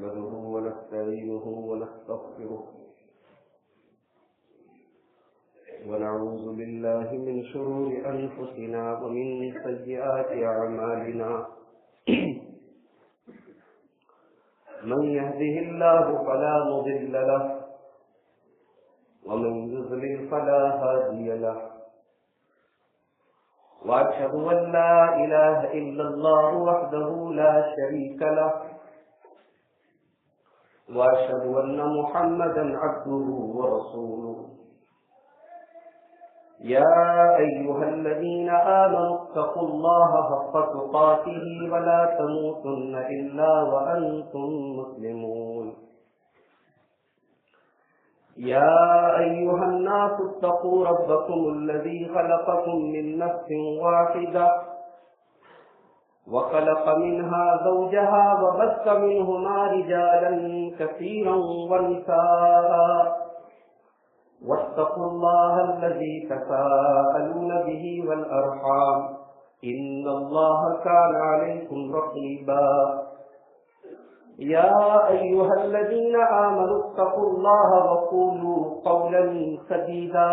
نحمده ونستعينه ونستغفره ونعوذ بالله من شرور أنفسنا ومن سيئات أعمالنا من يهده الله فلا مضل له ومن يضلل فلا هادي له وأشهد أن لا إله إلا الله وحده لا شريك له وأشهد أن محمدا عبده ورسوله يا أيها الذين آمنوا اتقوا الله حق تقاته ولا تموتن إلا وأنتم مسلمون يا أيها الناس اتقوا ربكم الذي خلقكم من نفس واحدة وخلق منها زوجها وبث منهما رجالا كثيرا ونساء واتقوا الله الذي تساءلون به والأرحام إن الله كان عليكم رقيبا يا أيها الذين آمنوا اتقوا الله وقولوا قولا سديدا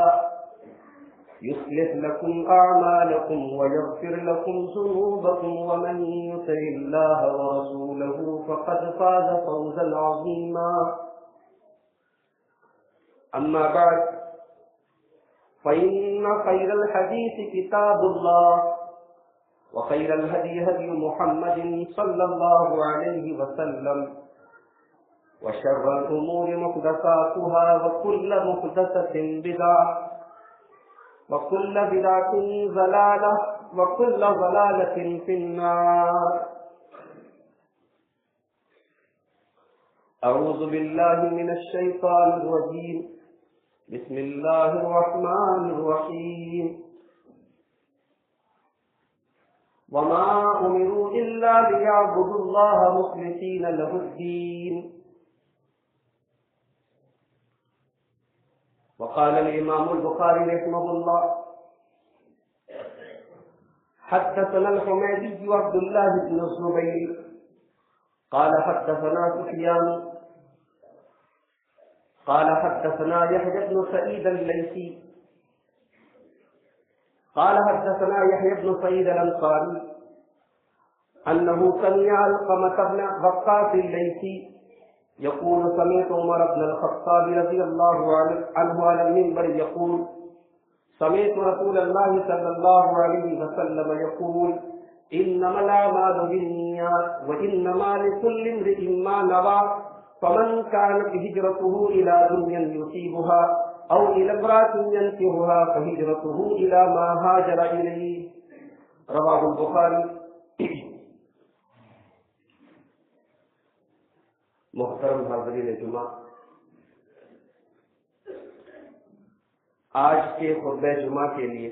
يصلح لكم أعمالكم ويغفر لكم ذنوبكم ومن يطع الله ورسوله فقد فاز فوزا عظيما أما بعد فإن خير الحديث كتاب الله وخير الهدي هدي محمد صلى الله عليه وسلم وشر الأمور محدثاتها وكل محدثة بدعة وكل بدعة ضلالة وكل ضلالة في النار. أعوذ بالله من الشيطان الرجيم. بسم الله الرحمن الرحيم. وما أمروا إلا ليعبدوا الله مخلصين له الدين. وقال الإمام البخاري رحمه الله حدثنا الحميدي عبد الله بن الزبير قال حدثنا سفيان قال حدثنا يحيى بن سعيد الليثي قال حدثنا يحيى بن سعيد الأنصاري أنه سمع علقمة بن وقاص الليثي يقول سمعت عمر بن الخطاب رضي الله عنه على المنبر يقول سمعت رسول الله صلى الله عليه وسلم يقول إنما الأعمال بالنيات وإنما لكل امرئ ما نوى فمن كانت هجرته إلى دنيا يصيبها أو إلى امرأة ينكحها فهجرته إلى ما هاجر إليه. رواه البخاري. محترم حاضرین جمعہ، آج کے خطبہ جمعہ کے لیے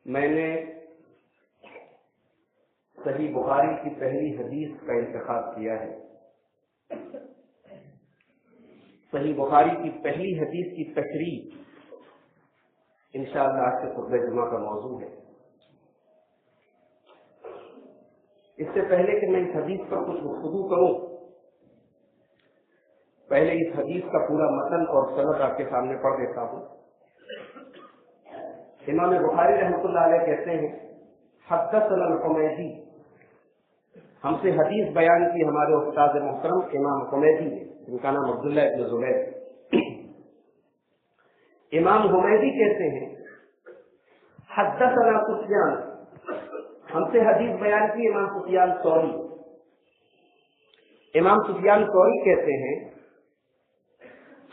میں نے صحیح بخاری کی پہلی حدیث کا انتخاب کیا ہے. صحیح بخاری کی پہلی حدیث کی تشریح انشاءاللہ آج کے خطبہ جمعہ کا موضوع ہے. اس سے پہلے کہ میں اس حدیث پر کچھ گفتگو کروں، پہلے اس حدیث کا پورا متن اور سند آپ کے سامنے پڑھ دیتا ہوں. امام بخاری رحمۃ اللہ علیہ کہتے ہیں حدثنا الحمیدی، ہم سے حدیث بیان کی ہمارے استاد محترم امام حمیدی نے، جن کا نام عبداللہ ابن زبیر. امام حمیدی کہتے ہیں حدثنا سفیان، ہم سے حدیث بیان کی امام سفیان ثوری. امام سفیان ثوری کہتے ہیں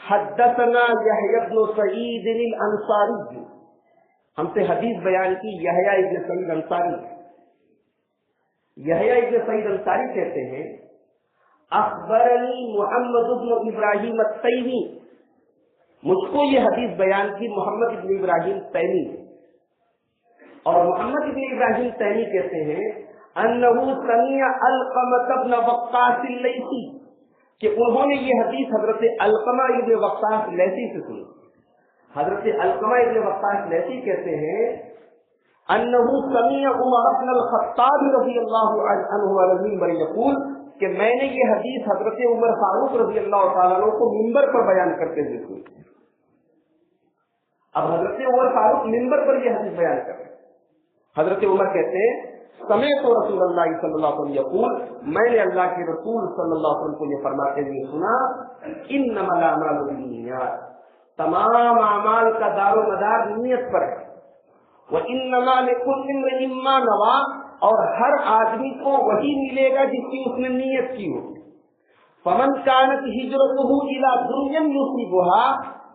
حدثنا یحیی بن سعید الانصاری، ہم سے حدیث بیان کی یحییٰ ابن سعید انصاری. یحییٰ ابن سعید انصاری کہتے ہیں اخبرنی محمد بن ابراہیم التیمی، مجھ کو یہ حدیث بیان کی محمد ابن ابراہیم تیمی. اور محمد ابن ابراہیم تیمی کہتے ہیں انہ سمع علقمۃ بن وقاص اللیثی، کہ انہوں نے یہ حدیث حضرت علقمہ ابن وقاص لیثی سے سنی. حضرت علقمہ ابن وقاص لیثی کہتے ہیں انہ سمع عمر بن الخطاب رضی اللہ عنہ علی المنبر یقول کہ میں نے یہ حدیث حضرت عمر فاروق رضی اللہ تعالیٰ عنہ کو منبر پر بیان کرتے ہوئے سنی. اب حضرت عمر فاروق منبر پر یہ حدیث بیان کر رہے ہیں. حضرت عمر کہتے ہیں سمعت رسول اللہ صلی اللہ علیہ وسلم یقول, میں نے اللہ کے رسول صلی اللہ علیہ وسلم کو یہ فرماتے ہوئے سنا, انما الاعمال بالنیات, تمام اعمال کا دار و مدار نیت پر ہے. وانما لکل امرئ ما نوى, اور ہر آدمی کو وہی ملے گا جس کی اس نے نیت کی ہو. فمن كانت ہجرته الى دنیا يصيبها,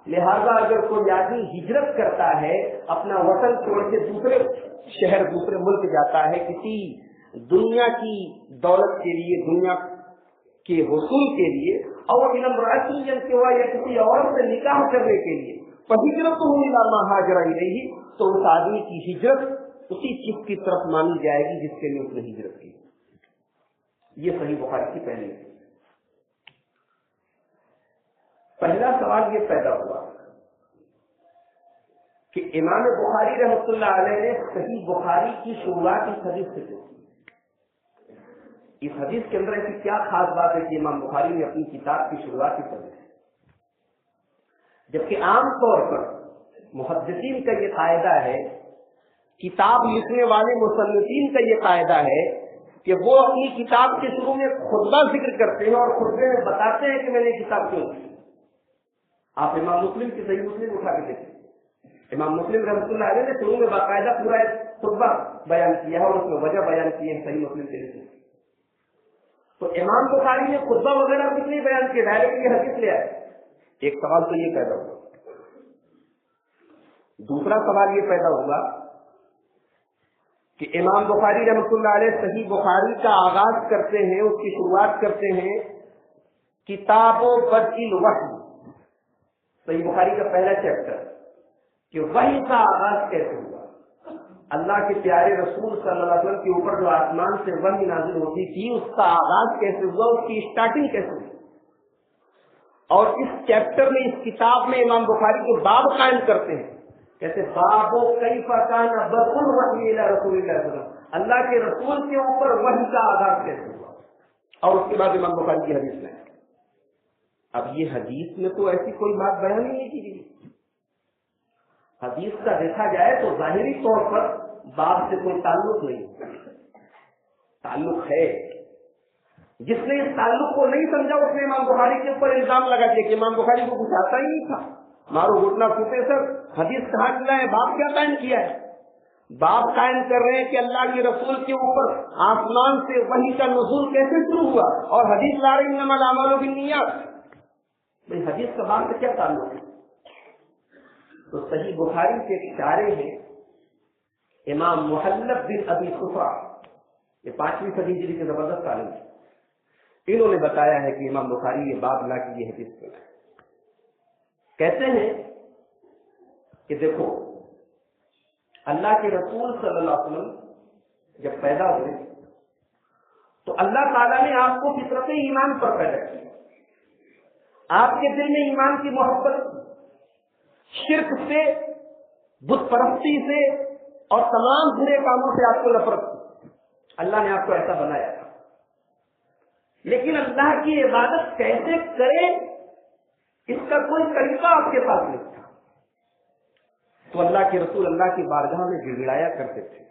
لہذا اگر کوئی آدمی ہجرت کرتا ہے, اپنا وطن چھوڑ کے دوسرے شہر دوسرے ملک جاتا ہے کسی دنیا کی دولت کے لیے, دنیا کے حصول کے لیے, اور یا کسی اور سے نکاح کرنے کے لیے, فہجرتہ الی ما ہاجر الیہ, تو اس آدمی کی ہجرت اسی چیز کی طرف مانی جائے گی جس کے لیے اس نے ہجرت کی. یہ صحیح بخاری کی پہلی. پہلا سوال یہ پیدا ہوا کہ امام بخاری رحمۃ اللہ علیہ نے صحیح بخاری کی شروعات اس حدیث سے کی. اس حدیث کے اندر ایسی کیا خاص بات ہے کہ امام بخاری نے اپنی کتاب کی شروعات اس حدیث سے, جبکہ عام طور پر محدثین کا یہ قاعدہ ہے, کتاب لکھنے والے مصنفین کا یہ قاعدہ ہے کہ وہ اپنی کتاب کے شروع میں خطبہ ذکر کرتے ہیں اور خطبے میں بتاتے ہیں کہ میں نے کتاب کیوں لکھی. آپ امام مسلم کی صحیح مسلم اٹھا کے دیکھیں, امام مسلم رحمۃ اللہ علیہ نے شروع میں باقاعدہ پورا ایک خطبہ بیان کیا ہے اور اس میں وجہ بیان کی ہے صحیح مسلم کے لیے. تو امام بخاری نے خطبہ وغیرہ کچھ نہیں بیان کیا, ڈائریکٹ یہ حدیث لے آئے. ایک سوال تو یہ پیدا ہوا. دوسرا سوال یہ پیدا ہوا کہ امام بخاری رحمۃ اللہ علیہ صحیح بخاری کا آغاز کرتے ہیں, اس کی شروعات کرتے ہیں کتاب و بدء الوحی, صحیح بخاری کا پہلا چیپٹر, کہ وحی کا آغاز کیسے ہوا, اللہ کے پیارے رسول صلی اللہ علیہ وسلم کے اوپر جو آسمان سے وحی نازل ہوتی تھی اس کا آغاز کیسے ہوا, اس کی اسٹارٹنگ کیسے ہوئی. اور اس چیپٹر میں, اس کتاب میں امام بخاری کو باب قائم کرتے ہیں, کیسے بابو کیف کان بدء الوحی الی رسول اللہ صلی اللہ علیہ وسلم, اللہ کے رسول کے اوپر وحی کا آغاز کیسے ہوا, اور اس کے بعد امام بخاری کی حدیث میں. اب یہ حدیث میں تو ایسی کوئی بات بیان ہی نہیں کی گئی. حدیث کا دیکھا جائے تو ظاہری طور پر باب سے کوئی تعلق نہیں, تعلق ہے. جس نے اس تعلق کو نہیں سمجھا اس نے امام بخاری کے اوپر الزام لگا دیا کہ امام بخاری کو کچھ آتا ہی نہیں تھا, مارو گھٹنا پھوٹے سر, حدیث کہاں چلا ہے, باب کیا قائم کیا ہے. باب قائم کر رہے ہیں کہ اللہ کے رسول کے اوپر آسمان سے وحی کا نزول کیسے شروع ہوا, اور حدیث لا رہی انما الاعمال بالنیات. بھائی حدیث کا باب سے کیا تعلق ہے. تو صحیح بخاری کے اشارے ہیں امام محلب بن ابی صفا, یہ 5ویں صدی ہجری کے زبردست عالم ہیں, انہوں نے بتایا ہے کہ امام بخاری یہ باب لا کی یہ حدیث ہے. کہتے ہیں کہ دیکھو اللہ کے رسول صلی اللہ علیہ وسلم جب پیدا ہوئے تو اللہ تعالیٰ نے آپ کو فطرت ایمان پر پیدا کیا. آپ کے دل میں ایمان کی محبت, شرک سے, بت پرستی سے اور تمام برے کاموں سے آپ کو نفرت تھی. اللہ نے آپ کو ایسا بنایا تھا. لیکن اللہ کی عبادت کیسے کرے اس کا کوئی طریقہ آپ کے پاس نہیں تھا. تو اللہ کے رسول اللہ کی بارگاہ میں گڑگڑایا کرتے تھے,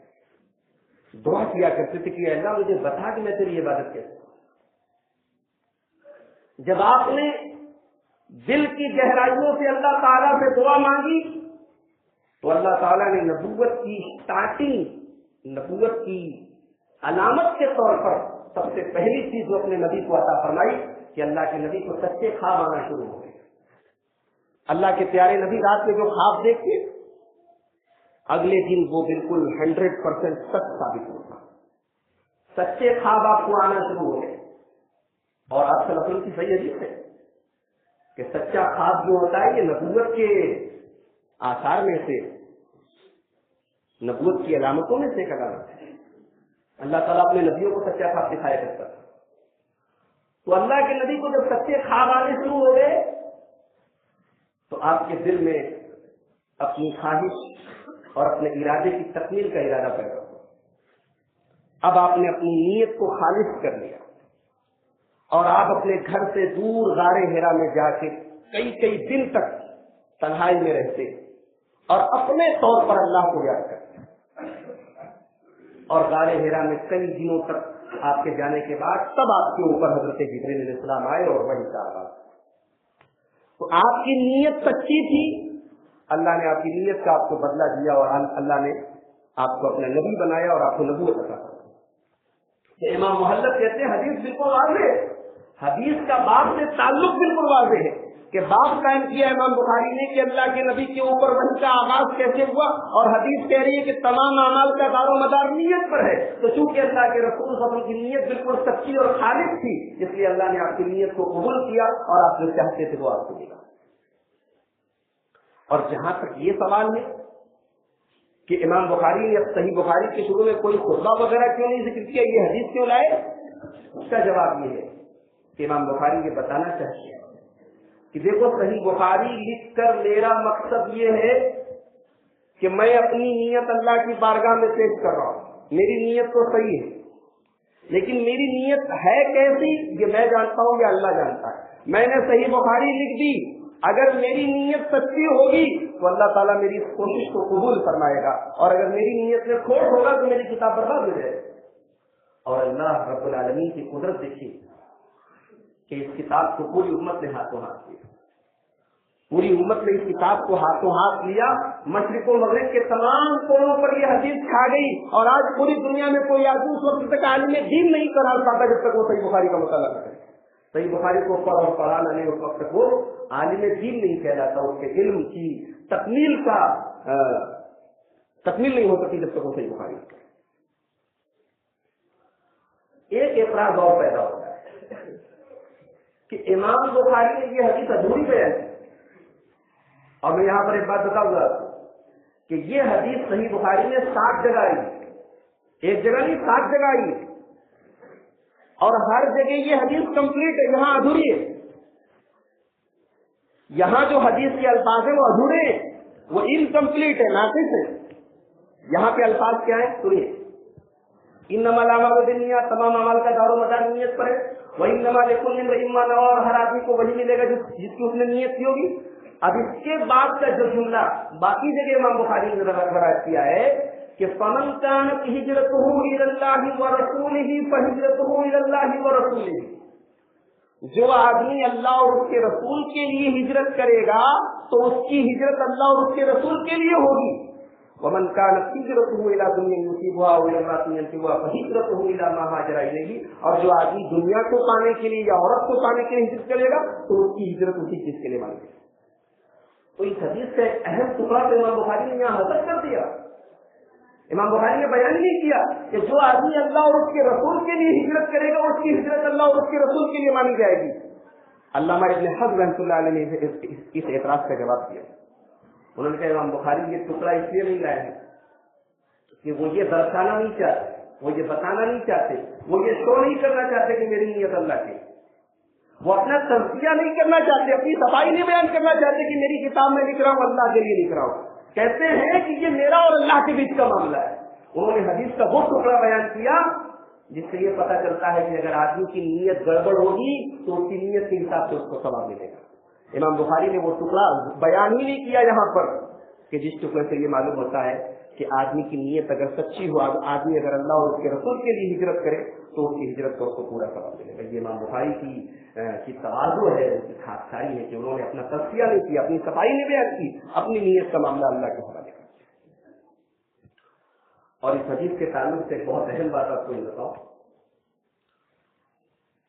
دعا کیا کرتے تھے کہ اللہ مجھے بتا کہ میں تیری عبادت کیسے. جب آپ نے دل کی گہرائیوں سے اللہ تعالیٰ سے دعا مانگی تو اللہ تعالیٰ نے نبوت کی اسٹارٹنگ, نبوت کی علامت کے طور پر سب سے پہلی چیز وہ اپنے نبی کو عطا فرمائی کہ اللہ کے نبی کو سچے خواب آنا شروع ہو گئے. اللہ کے پیارے نبی رات میں جو خواب دیکھتے اگلے دن وہ بالکل 100% سچ ثابت ہوگا. سچے خواب آپ کو آنا شروع ہو گئے. اور آپ صلی اللہ علیہ وسلم کی صحیح حدیث ہے کہ سچا خواب جو ہوتا ہے یہ نبوت کے آثار میں سے, نبوت کی علامتوں میں سے ایک علامت ہے. اللہ تعالیٰ اپنے نبیوں کو سچا خواب دکھایا کرتا تھا. تو اللہ کے نبی کو جب سچے خواب آنے شروع ہو گئے تو آپ کے دل میں اپنی خواہش اور اپنے ارادے کی تکمیل کا ارادہ پیدا ہوا. اب آپ نے اپنی نیت کو خالص کر لیا. اور آپ اپنے گھر سے دور غار ہرا میں جا کے کئی کئی دن تک تنہائی میں رہتے اور اپنے طور پر اللہ کو یاد کرتے، اور غار ہرا میں کئی دنوں تک آپ کے جانے کے بعد تب آپ کے اوپر حضرت جبرائیل علیہ السلام آئے اور وحی کا آغاز۔ تو آپ کی نیت سچی تھی، اللہ نے آپ کی نیت کا آپ کو بدلہ دیا اور اللہ نے آپ کو اپنا نبی بنایا اور آپ کو نبوت عطا کر۔ امام محلب کہتے ہیں حدیث بالکل واضح ہے، حدیث کا باب سے تعلق بالکل واضح ہے کہ باب قائم کیا امام بخاری نے کہ اللہ کے نبی کے اوپر وحی کا آغاز کیسے ہوا، اور حدیث کہہ رہی ہے کہ تمام اعمال کا دار و مدار نیت پر ہے۔ تو چونکہ اللہ کے رسول صلی اللہ علیہ وسلم کی نیت بالکل سچی اور خالص تھی، اس لیے اللہ نے آپ کی نیت کو قبول کیا اور آپ جو چاہتے تھے وہ آپ کو ملا۔ اور جہاں تک یہ سوال ہے کہ امام بخاری نے صحیح بخاری کے شروع میں کوئی خطبہ وغیرہ کیوں نہیں ذکر کیا، یہ حدیث کیوں لائے، اس کا جواب یہ ہے کہ امام بخاری یہ بتانا چاہتے ہیں کہ دیکھو صحیح بخاری لکھ کر میرا مقصد یہ ہے کہ میں اپنی نیت اللہ کی بارگاہ میں پیش کر رہا ہوں، میری نیت تو صحیح ہے، لیکن میری نیت ہے کیسی یہ میں جانتا ہوں یا اللہ جانتا ہے۔ میں نے صحیح بخاری لکھ دی، اگر میری نیت سچی ہوگی تو اللہ تعالیٰ میری اس کوشش کو قبول فرمائے گا، اور اگر میری نیت میں کھوٹ ہوگا تو میری کتاب برباد ہو جائے گی۔ اور اللہ رب العالمین کی قدرت دیکھیے کہ اس کتاب کو پوری امت نے ہاتھوں ہاتھ لیا، پوری امت نے اس کتاب کو ہاتھوں ہاتھ لیا، مشرق و مغرب کے تمام کوڑوں پر یہ حدیث کھا گئی، اور آج پوری دنیا میں کوئی آدمی اس وقت تک عالم دین نہیں قرار پاتا جب تک وہ صحیح بخاری کا مطالعہ کرے۔ صحیح بخاری کو پڑھ اور پڑھانا نہیں، اس وقت تک وہ عالم دین نہیں کہلاتا، اس کے علم کی تکمیل نہیں ہو سکتی جب تک وہ صحیح بخاری کرے۔ ایک اعتراض اور پیدا ہوتا ہے کہ امام بخاری نے یہ حدیث ادھوری بیان کی، اور میں یہاں پر ایک بات بتاؤں گا کہ یہ حدیث صحیح بخاری میں 7 جگہ آئی، ایک جگہ نہیں 7 جگہ آئی، اور ہر جگہ یہ حدیث کمپلیٹ ہے، یہاں ادھوری ہے۔ یہاں جو حدیث کے الفاظ ہیں وہ ادھورے ہیں، وہ انکمپلیٹ ہے، ناقص ہے۔ یہاں پہ الفاظ کیا ہیں سنیے، انما الاعمال بالنیات، تمام اعمال کا دار و مدار نیت پر ہے، وانما لکل امرئ ما نوى، اور ہر آدمی کو وہی ملے گا جس کی اس نے نیت کی ہوگی۔ اب اس کے بعد کا جو جملہ باقی جگہ امام بخاری نے روایت کیا ہے کہ فمن كانت هجرته الى الله ورسوله فهجرته الى الله ورسوله، جو آدمی اللہ اور اس کے رسول کے لیے ہجرت کرے گا تو اس کی ہجرت اللہ اور اس کے رسول کے لیے ہوگی۔ ومن كانت هجرته الى دنيا يصيبها او الى امرأة ينكحها فهجرته الى ما هاجر اليه، اور جو آدمی دنیا کو پانے کے لیے یا عورت کو پانے کے لیے ہجرت کرے گا تو اس کی ہجرت اسی چیز کے لیے مانی جائے گی۔ تو اس حدیث کا ایک اہم ٹکڑا تو امام بخاری نے یہاں حذف کر دیا۔ امام بخاری نے بیان نہیں کیا کہ جو آدمی اللہ اور اس کے رسول کے لیے ہجرت کرے گا اس کی ہجرت اللہ اور اس کے رسول کے لیے مانی جائے گی۔ علامہ ابن حزم رحمۃ اللہ علیہ نے اس اعتراض کا جواب دیا، انہوں نے کہا امام بخاری یہ ٹکڑا اس لیے نہیں لائے ہیں کہ وہ یہ درسانا نہیں چاہتے، وہ یہ بتانا نہیں چاہتے، وہ یہ شو نہیں کرنا چاہتے کہ میری نیت اللہ کی، وہ اپنا تزکیہ نہیں کرنا چاہتے، اپنی صفائی نہیں بیان کرنا چاہتے کہ میری کتاب میں لکھ رہا ہوں اللہ کے لیے لکھ رہا ہوں، کہتے ہیں کہ یہ میرا اور اللہ کے بیچ کا معاملہ ہے۔ انہوں نے حدیث کا وہ ٹکڑا بیان کیا جس سے یہ پتہ چلتا ہے کہ اگر آدمی کی نیت گڑبڑ ہوگی تو اس کی نیت کے حساب سے اس کو ثواب ملے گا۔ امام بخاری نے وہ ٹکڑا بیان ہی نہیں کیا یہاں پر کہ جس ٹکڑے سے یہ معلوم ہوتا ہے کہ آدمی کی نیت اگر سچی ہو، آدمی اگر اللہ اور اس کے رسول کے لیے ہجرت کرے تو اس کی ہجرت کو اس کو پورا ثواب ملے گا۔ یہ امام بخاری کی تواضع ہے، اس کی خاص ہے کہ انہوں نے اپنا تزکیہ نہیں کیا، اپنی صفائی نہیں بیان کی، اپنی نیت کا معاملہ اللہ کے حوالے کر دیا۔ اور اس حدیث کے تعلق سے ایک بہت اہم بات آپ کو یہ بتاؤں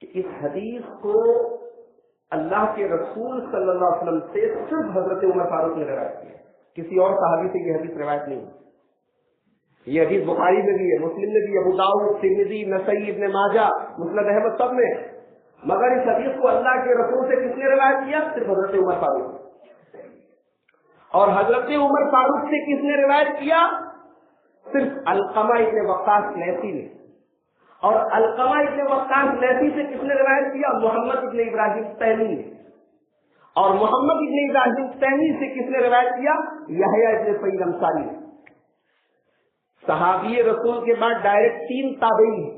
کہ اس حدیث کو اللہ کے رسول صلی اللہ علیہ وسلم سے صرف حضرت عمر فاروق نے روایت کی ہے، کسی اور صحابی سے یہ حدیث روایت نہیں ہے۔ یہ حدیث بخاری میں بھی ہے، مسلم میں بھی، ابو داؤد، ترمذی، نسائی، ابن ماجہ، مسند احمد سب میں، مگر اس حدیث کو اللہ کے رسول سے کس نے روایت کیا؟ صرف حضرت عمر فاروق۔ اور حضرت عمر فاروق سے کس نے روایت کیا؟ صرف علقمہ ابن وقاص لیثی نے۔ اور علقمہ ابن وقاص لیثی سے کس نے روایت کیا؟ محمد ابن ابراہیم تیمی نے۔ اور محمد ابن ابراہیم تیمی سے کس نے روایت کیا؟ یحییٰ ابن سعید انصاری نے۔ صحابی رسول کے بعد ڈائریکٹ 3 تابعین ہیں،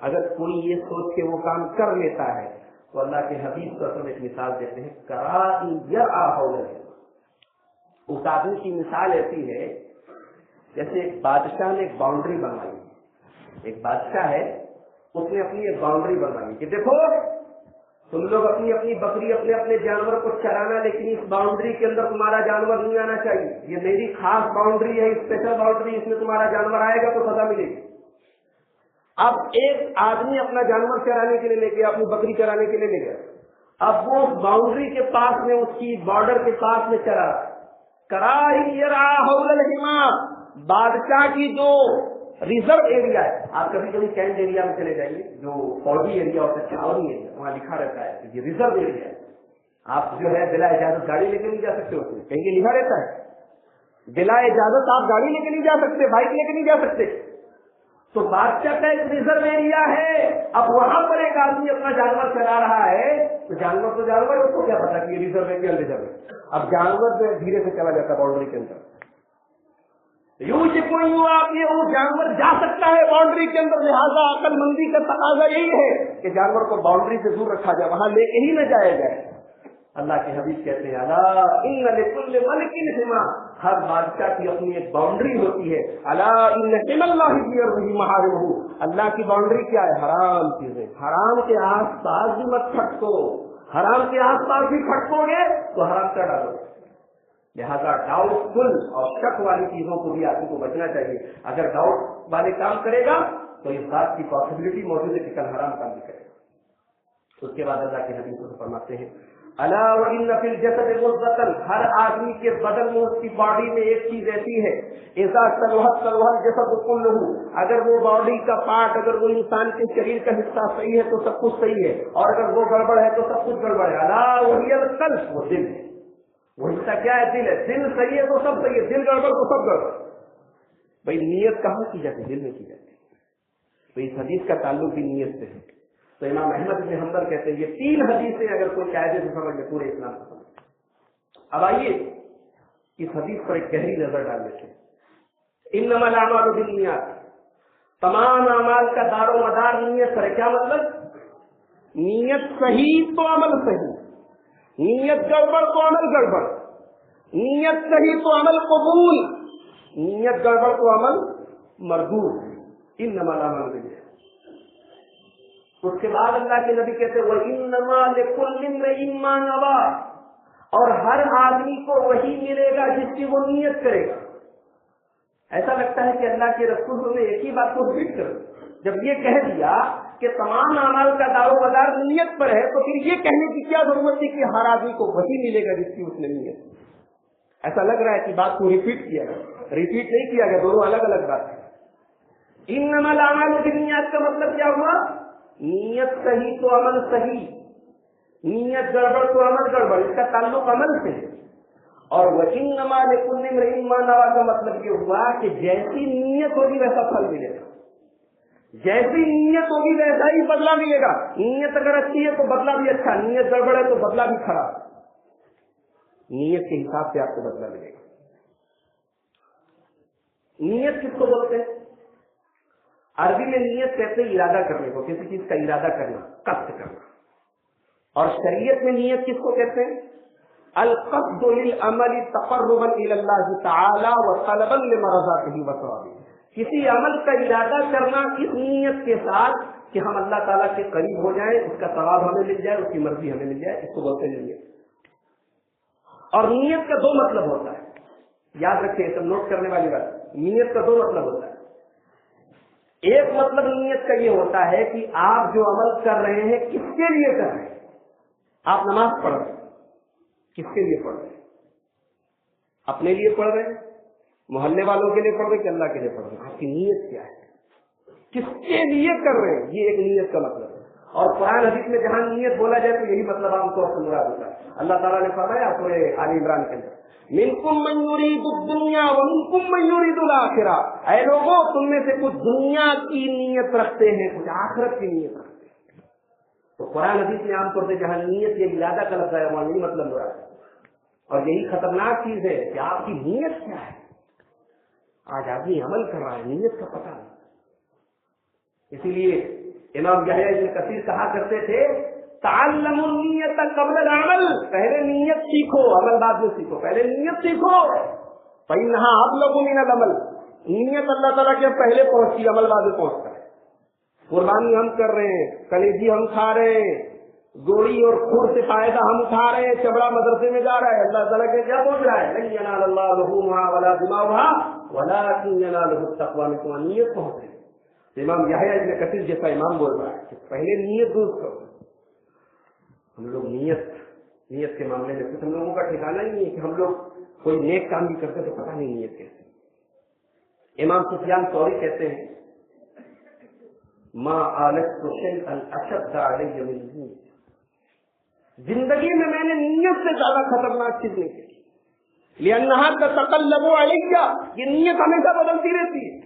اگر کوئی یہ سوچ کے وہ کام کر لیتا ہے تو اللہ کے حبیب صلی اللہ علیہ وسلم ایک مثال دیتے ہیں، کرائی یرعی حول الحمام۔ اس آدمی کی مثال ایسی ہے جیسے ایک بادشاہ نے ایک باؤنڈری بنوائی، ایک بادشاہ ہے اس نے اپنی ایک باؤنڈری بنوائی کہ دیکھو تم لوگ اپنی اپنی بکری اپنے اپنے جانور کو چرانا، لیکن اس باؤنڈری کے اندر تمہارا جانور نہیں آنا چاہیے، یہ میری خاص باؤنڈری ہے، اسپیشل باؤنڈری، اس میں تمہارا جانور آئے گا تو سزا ملے گی۔ اب ایک آدمی اپنا جانور چرانے کے لیے لے گیا، اپنی بکری چرانے کے لیے لے گیا، اب وہ باؤنڈری کے پاس میں، اس کی بارڈر کے پاس میں چرا، کرائی یرعی حول الحمام، بادشاہ کی جو ریزرو ایریا ہے، آپ کبھی کبھی کینٹ ایریا میں چلے جائیے، جو فوجی ایریا ہوتا ہے، چھاؤنی ایریا، وہاں لکھا رہتا ہے یہ ریزرو ایریا ہے، آپ جو ہے بلا اجازت گاڑی لے کے نہیں جا سکتے، اس میں کہیں گے لکھا رہتا ہے بلا اجازت آپ گاڑی لے کے نہیں جا سکتے، بائک لے کے نہیں جا سکتے۔ تو بادشاہ کا ایک ریزرو ایریا ہے، اب وہاں پر ایک آدمی اپنا جانور چلا رہا ہے، تو جانور اس کو کیا پتا کہ یہ ریزرو ہے کہ انریزرو ہے، اب جانور جو دھیرے سے چلا جاتا ہے باؤنڈری کے اندر، وہ جانور جا سکتا ہے باؤنڈری کے اندر، لہٰذا عقل مندی کا تقاضا یہی ہے کہ جانور کو باؤنڈری سے دور رکھا جائے، وہاں لے کے ہی نہ جایا جائے۔ اللہ کے حبیب کہتے ہیں الا ان لکل ملک حما، ہر بادشاہ کی اپنی ایک باؤنڈری ہوتی ہے، الا ان حمى الله في ارضه محارمه، اللہ کی باؤنڈری کیا ہے؟ حرام چیزیں، حرام کے آس پاس بھی مت پھٹکو، حرام کے آس پاس بھی پھٹکو گے تو حرام کر ڈالو، لہذا ڈاؤٹ فل اور شک والی چیزوں کو بھی آدمی کو بچنا چاہیے۔ اگر ڈاؤٹ والے کام کرے گا تو اس بات کی پاسبلٹی موجود ہے کہ کل حرام کام بھی کرے گا۔ اس کے بعد اللہ کے حدیث کو فرماتے ہیں الا وان فی الجسد مضغۃ، ہر آدمی کے بدن میں، اس کی باڈی میں ایک چیز ایسی ہے، اذا صلحت صلح الجسد كله، اگر وہ باڈی کا پارٹ، اگر وہ انسان کے شریر کا حصہ صحیح ہے تو سب کچھ صحیح ہے، اور اگر وہ گڑبڑ ہے تو سب کچھ گڑبڑ ہے۔ الا وهي القلب، وہ دل ہے، وہ حصہ کیا ہے؟ دل ہے، دل صحیح ہے تو سب صحیح ہے، دل گڑبڑ تو سب گڑبڑ۔ بھائی نیت کہاں کی جاتی ہے؟ دل میں کی جاتی ہے، تو اس حدیث کا تعلق بھی نیت سے ہے۔ تو امام احمد بن حنبل کہتے ہیں یہ 3 حدیثیں اگر کوئی قاعدے سے سمجھ لے پورے اسلام کو سمجھ۔ اب آئیے اس حدیث پر ایک گہری نظر ڈال لیتے ہیں۔ انما الاعمال بالنیات، تمام اعمال کا دار و مدار نیت پر ہے۔ کیا مطلب؟ نیت صحیح تو عمل صحیح، نیت گڑبڑ تو عمل گڑبڑ، نیت صحیح تو عمل قبول، نیت گڑبڑ تو عمل مردود۔ انما الاعمال بالنیات۔ اس کے بعد اللہ کے نبی کہتے ہیں وَإِنَّمَا لِكُلِّ امْرِئٍ مَّا نَوَىٰ، اور ہر آدمی کو وہی ملے گا جس کی وہ نیت کرے گا۔ ایسا لگتا ہے کہ اللہ کے رسول نے ایک ہی بات کو ریپیٹ کر جب یہ کہہ دیا کہ تمام اعمال کا دار و مدار نیت پر ہے، تو پھر یہ کہنے کی کیا ضرورت تھی کہ ہر آدمی کو وہی ملے گا جس کی اس نے نیت۔ ایسا لگ رہا ہے کہ بات کو ریپیٹ کیا گیا، ریپیٹ نہیں کیا گیا، دونوں الگ الگ بات ہے۔ انما الاعمال بالنیات کا مطلب کیا ہوا؟ نیت صحیح تو عمل صحیح، نیت گڑبڑ تو عمل گڑبڑ، اس کا تعلق عمل سے ہے۔ اور وَإِنَّمَا لِكُلِّ امْرِئٍ مَّا نَوَىٰ کا مطلب یہ ہوا کہ جیسی نیت ہوگی ویسا پھل ملے گا، جیسی نیت ہوگی ویسا ہی بدلہ ملے گا۔ نیت اگر اچھی ہے تو بدلہ بھی اچھا، نیت گڑبڑ ہے تو بدلہ بھی خراب، نیت کے حساب سے آپ کو بدلہ ملے گا۔ نیت کس کو بولتے ہیں؟ عربی میں نیت کہتے ہیں ارادہ کرنے کو، کسی چیز کا ارادہ کرنا، قصد کرنا۔ اور شریعت میں نیت کس کو کہتے ہیں؟ القصد للعمل تقربا الى اللہ تعالی وطلبا لمرضاته وثوابه، کسی عمل کا ارادہ کرنا اس نیت کے ساتھ کہ ہم اللہ تعالیٰ کے قریب ہو جائیں، اس کا ثواب ہمیں مل جائے، اس کی مرضی ہمیں مل جائے، اس کو بولتے ہیں نیت۔ اور نیت کا 2 مطلب ہوتا ہے، یاد رکھیں، سب نوٹ کرنے والی بات، نیت کا 2 مطلب ہوتا ہے۔ ایک مطلب نیت کا یہ ہوتا ہے کہ آپ جو عمل کر رہے ہیں کس کے لیے کر رہے ہیں؟ آپ نماز پڑھ رہے ہیں، کس کے لیے پڑھ رہے ہیں؟ اپنے لیے پڑھ رہے ہیں، محلے والوں کے لیے پڑھ رہے ہیں کہ اللہ کے لیے پڑھ رہے ہیں؟ آپ کی نیت کیا ہے؟ کس کے لیے کر رہے ہیں؟ یہ ایک نیت کا مطلب ہے۔ اور قرآن حدیث میں جہاں نیت بولا جائے تو یہی مطلب عام طور سے مراد ہوتا ہے۔ اللہ تعالیٰ نے فرمایا سورہ آل عمران کے اندر منکم من یرید الدنیا ومنکم من یرید الآخرہ، اے لوگوں تم میں سے کچھ دنیا کی نیت رکھتے ہیں، کچھ آخرت کی نیت رکھتے ہیں۔ تو قرآن حدیث میں عام طور سے جہاں نیت یا ارادہ کا لفظ ہے وہاں یہی مطلب مراد ہے۔ اور یہی خطرناک چیز ہے کہ آپ کی نیت کیا ہے۔ آج آدمی عمل کر رہا ہے، نیت کا پتہ نہیں۔ اسی لیے امام یحییٰ ابن کثیر کہا کرتے تھے تعلموا النیت قبل العمل، پہلے نیت سیکھو، عمل بعد میں سیکھو، پہلے نیت سیکھو، فإنها أبلغ من العمل، نیت اللہ تعالیٰ کے پہلے پہنچی، عمل بعد میں پہنچتا ہے۔ قربانی ہم کر رہے ہیں، کلیجی ہم کھا رہے ہیں، گوڑی اور کھور سے فائدہ ہم اٹھا رہے ہیں، چبڑا مدرسے میں جا رہا ہے، اللہ تعالیٰ کے کیا پہنچ رہا ہے؟ لن ينال الله لحومها ولا دماؤها ولكن يناله التقوى منكم، نیت پہنچ رہی ہے۔ امام یحییٰ ابن کثیر جیسا امام بول رہا ہے کہ پہلے نیت درست کرو۔ ہم لوگ نیت کے معاملے میں کچھ ہم لوگوں کا ٹھکانا ہی نہیں ہے کہ ہم لوگ کوئی نیک کام بھی کرتے تو پتہ نہیں نیت کیسے۔ امام سفیان ثوری کہتے ہیں ما آلت شیئا اشد علی من النیت، زندگی میں میں نے نیت سے زیادہ خطرناک چیز نہیں کی، لأنها تتقلب علی، یہ نیت ہمیشہ بدلتی رہتی ہے۔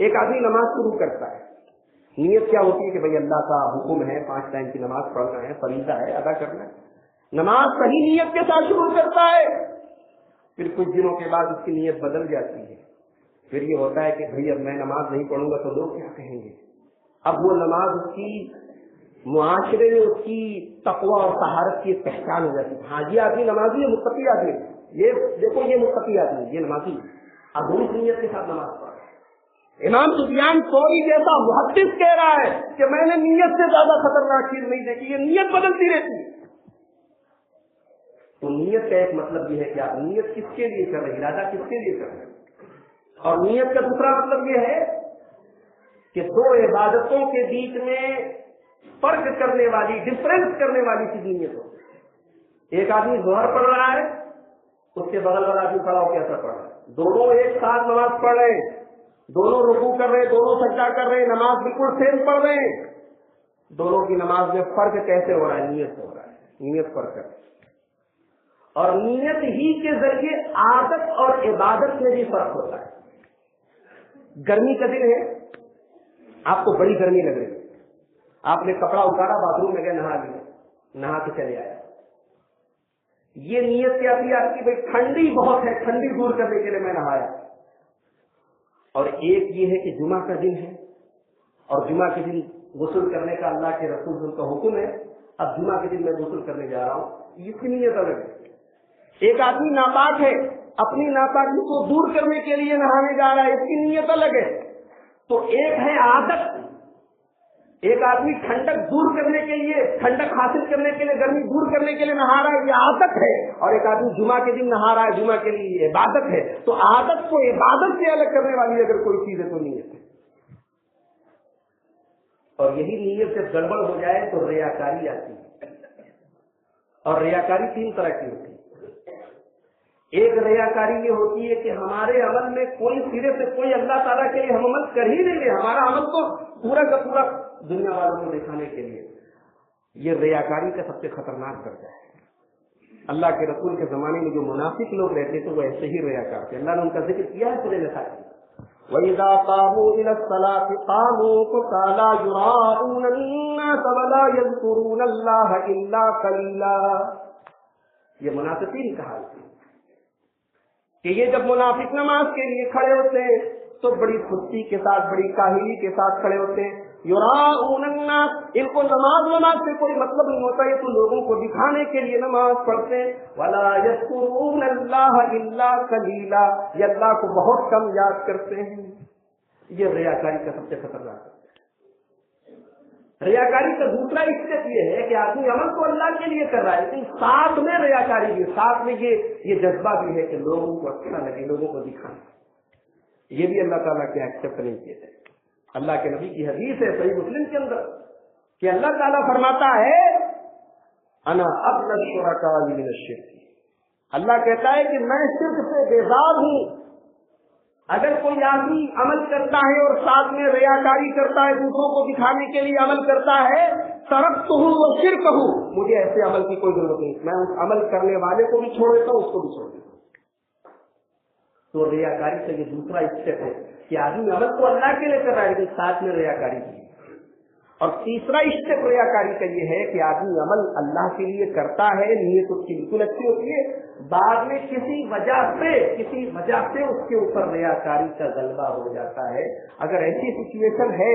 ایک آدمی نماز شروع کرتا ہے، نیت کیا ہوتی ہے کہ بھئی اللہ کا حکم ہے 5 ٹائم کی نماز پڑھنا ہے، فریضہ ہے، ادا کرنا ہے، نماز صحیح نیت کے ساتھ شروع کرتا ہے، پھر کچھ دنوں کے بعد اس کی نیت بدل جاتی ہے، پھر یہ ہوتا ہے کہ بھئی اب میں نماز نہیں پڑھوں گا تو لوگ کیا کہیں گے۔ اب وہ نماز اس کی معاشرے میں اس کی تقوی اور طہارت کی پہچان ہو جاتی ہے، ہاں یہ آدمی نمازی ہے، متقی آدمی ہے، یہ دیکھو یہ متقی آدمی ہے، یہ نمازی ہے، اب اس نیت کے ساتھ نماز پڑھ۔ امام سفیان ثوری جیسا محدث کہہ رہا ہے کہ میں نے نیت سے زیادہ خطرناک چیز نہیں دیکھی، یہ نیت بدلتی رہتی ہے۔ تو نیت کا ایک مطلب یہ ہے کہ آپ نیت کس کے لیے کر رہے ہیں، ارادہ کس کے لیے کر رہے ہیں، اور نیت کا دوسرا مطلب یہ ہے کہ دو عبادتوں کے بیچ میں فرق کرنے والی، ڈفرینس کرنے والی چیز نیت ہو۔ ایک آدمی ظہر پڑھ رہا ہے، اس کے بغل والا آدمی کھڑا ہو کے ایسا پڑھ رہا ہے، دونوں ایک ساتھ نماز پڑھ رہے ہیں، دونوں رکوع کر رہے ہیں، دونوں سجدہ کر رہے ہیں، نماز بالکل سیم پڑھ رہے ہیں، دونوں کی نماز میں فرق کیسے ہو رہا ہے؟ نیت سے ہو رہا ہے، نیت فرق ہے، اور نیت ہی کے ذریعے عادت اور عبادت میں بھی فرق ہوتا ہے۔ گرمی کا دن ہے، آپ کو بڑی گرمی لگ رہی ہے، آپ نے کپڑا اتارا، باتھ روم میں گئے، نہا لیا، نہا کے چلے آئے، یہ نیت کیا تھی آپ کی؟ بھائی ٹھنڈی بہت ہے، ٹھنڈی دور کرنے کے لیے میں نہایا۔ اور ایک یہ ہے کہ جمعہ کا دن ہے اور جمعہ کے دن غسل کرنے کا اللہ کے رسول کا حکم ہے، اب جمعہ کے دن میں غسل کرنے جا رہا ہوں، اس کی نیت الگ ہے۔ ایک آدمی ناپاک ہے، اپنی ناپاکی کو دور کرنے کے لیے نہانے جا رہا ہے، اس کی نیت الگ ہے۔ تو ایک ہے عادت، ایک آدمی ٹھنڈک دور کرنے کے لیے، ٹھنڈک حاصل کرنے کے لیے، گرمی دور کرنے کے لیے نہا رہا ہے، یہ عادت ہے، اور ایک آدمی جمعہ کے دن نہا رہا ہے، جمعہ کے لیے یہ عبادت ہے۔ تو عادت کو عبادت سے الگ کرنے والی اگر کوئی چیز ہے تو نیت ہے، اور یہی نیت جب گڑبڑ ہو جائے تو ریاکاری آتی ہے، اور ریاکاری 3 طرح کی ہوتی ہے۔ ایک ریاکاری یہ ہوتی ہے کہ ہمارے عمل میں کوئی سرے سے کوئی اللہ تعالیٰ کے لیے ہم عمل کر ہی نہیں رہے، ہمارا عمل تو پورا کا پورا دنیا والوں کو دکھانے کے لیے، یہ ریاکاری کا سب سے خطرناک درجہ ہے۔ اللہ کے رسول کے زمانے میں جو منافق لوگ رہتے تھے وہ ایسے ہی ریاکار تھے، اللہ نے ان کا ذکر کیا ہے سورہ نساء میں، وَإِذَا قَامُوا إِلَى الصَّلَاةِ قَامُوا كُسَالَىٰ يُرَاءُونَ النَّاسَ وَلَا يَذْكُرُونَ اللَّهَ إِلَّا قَلِيلًا، یہ منافقین کا حال ہے کہ یہ جب منافق نماز کے لیے کھڑے ہوتے ہیں تو بڑی خودی کے ساتھ، بڑی کاہلی کے ساتھ کھڑے ہوتے ہیں، یراؤن الناس، ان کو نماز سے کوئی مطلب نہیں ہوتا، یہ تو لوگوں کو دکھانے کے لیے نماز پڑھتے ہیں، ولا یذکرون اللہ الا قلیلا، یہ اللہ کو بہت کم یاد کرتے ہیں۔ یہ ریاکاری کا سب سے خطرناک ہے۔ ریاکاری کا دوسرا اسٹیپ یہ ہے کہ آدمی عمل تو اللہ کے لیے کر رہا ہے، لیکن ساتھ میں ریاکاری بھی، ساتھ میں یہ جذبہ بھی ہے کہ لوگوں کو اچھا لگے، لوگوں کو دکھانا، یہ بھی اللہ تعالیٰ کے ایکسپٹ نہیں کیے تھے۔ اللہ کے نبی کی حدیث ہے صحیح مسلم کے اندر کہ اللہ تعالیٰ فرماتا ہے انا ابلغ الشرکاء من الشرک، اللہ کہتا ہے کہ میں شرک سے بیزار ہوں۔ اگر کوئی آدمی عمل کرتا ہے اور ساتھ میں ریاکاری کرتا ہے، دوسروں کو دکھانے کے لیے عمل کرتا ہے، ترکتہ وشرکہ، مجھے ایسے عمل کی کوئی ضرورت نہیں، میں اس عمل کرنے والے کو بھی چھوڑ دیتا ہوں، اس کو بھی چھوڑ دیتا ہوں۔ تو ریاکاری سے یہ دوسرا اسٹیپ ہے کہ آدمی عمل تو اللہ کے لیے کر رہا ہے لیکن ساتھ میں ریاکاری بھی ہے۔ اور تیسرا اسٹیپ ریاکاری کا یہ ہے کہ آدمی عمل اللہ کے لیے کرتا ہے، نیت اس کی بالکل اچھی ہوتی ہے، بعد میں کسی وجہ سے اس کے اوپر ریاکاری کا غلبہ ہو جاتا ہے۔ اگر ایسی سچویشن ہے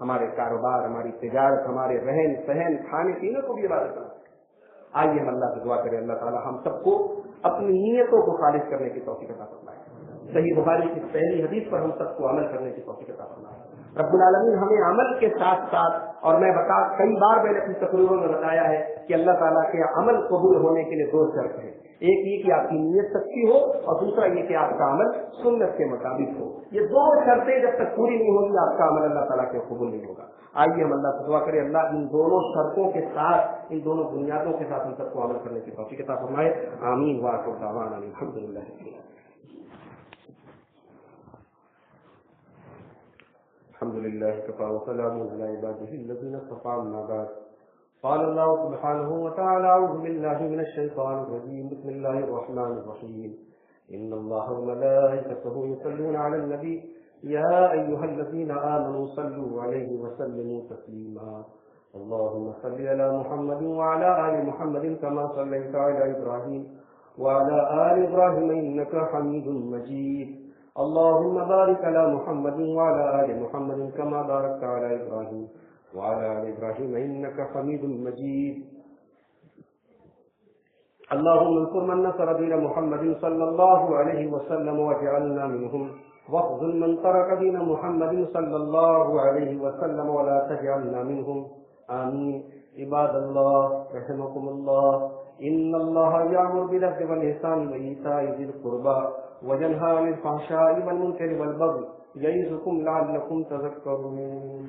ہمارے کاروبار، ہماری تجارت، ہمارے رہن سہن، کھانے پینے کو بھی عبادت بنا سکے۔ آئیے ہم اللہ سے دعا کریں، اللہ تعالیٰ ہم سب کو اپنی نیتوں کو خالص کرنے کی توفیق عطا فرمائے۔ صحیح بخاری کی پہلی حدیث پر ہم سب کو عمل کرنے کی توفیق عطا فرمائے۔ رب العالمین ہمیں عمل کے ساتھ ساتھ، اور کئی بار میں نے اپنی تقریروں میں بتایا ہے کہ اللہ تعالیٰ کے عمل قبول ہونے کے لیے دو شرط ہیں، ایک یہ کہ آپ کی نیت سچی ہو، اور دوسرا یہ کہ آپ کا عمل سنت کے مطابق ہو۔ یہ دو شرطیں جب تک پوری نہیں ہوگی آپ کا عمل اللہ تعالیٰ کے قبول نہیں ہوگا۔ آئیے ہم اللہ سے دعا کریں، اللہ ان دونوں شرطوں کے ساتھ، ان دونوں بنیادوں کے ساتھ ہم سب کو عمل کرنے کی توفیق عطا فرمائے۔ آمین وآخر دعوانا الحمدللہ۔ الحمد لله كفى وسلام على عباده الذين اصطفى، أما بعد، قال الله سبحانه وتعالى: أعوذ بالله من الشيطان الرجيم، بسم الله الرحمن الرحيم، إن الله وملائكته يصلون على النبي يا أيها الذين آمنوا صلوا عليه وسلموا تسليما، اللهم صل على محمد وعلى آل محمد كما صليت على إبراهيم وعلى آل إبراهيم إنك حميد مجيد، اللهم بارك على محمد وعلى آل محمد كما باركت على إبراهيم وعلى آل إبراهيم إنك حميد مجيد، اللهم انصر من نصر دين محمد صلى الله عليه وسلم واجعلنا منهم، واخذل من ترك دين محمد صلى الله عليه وسلم ولا تجعلنا منهم، آمين۔ عباد الله رحمكم الله، إن الله يأمر بالعدل والإحسان وإيتاء ذي القربى وينهى عن الفحشاء والمنكر والبغي، يعظكم لعلكم تذكرون۔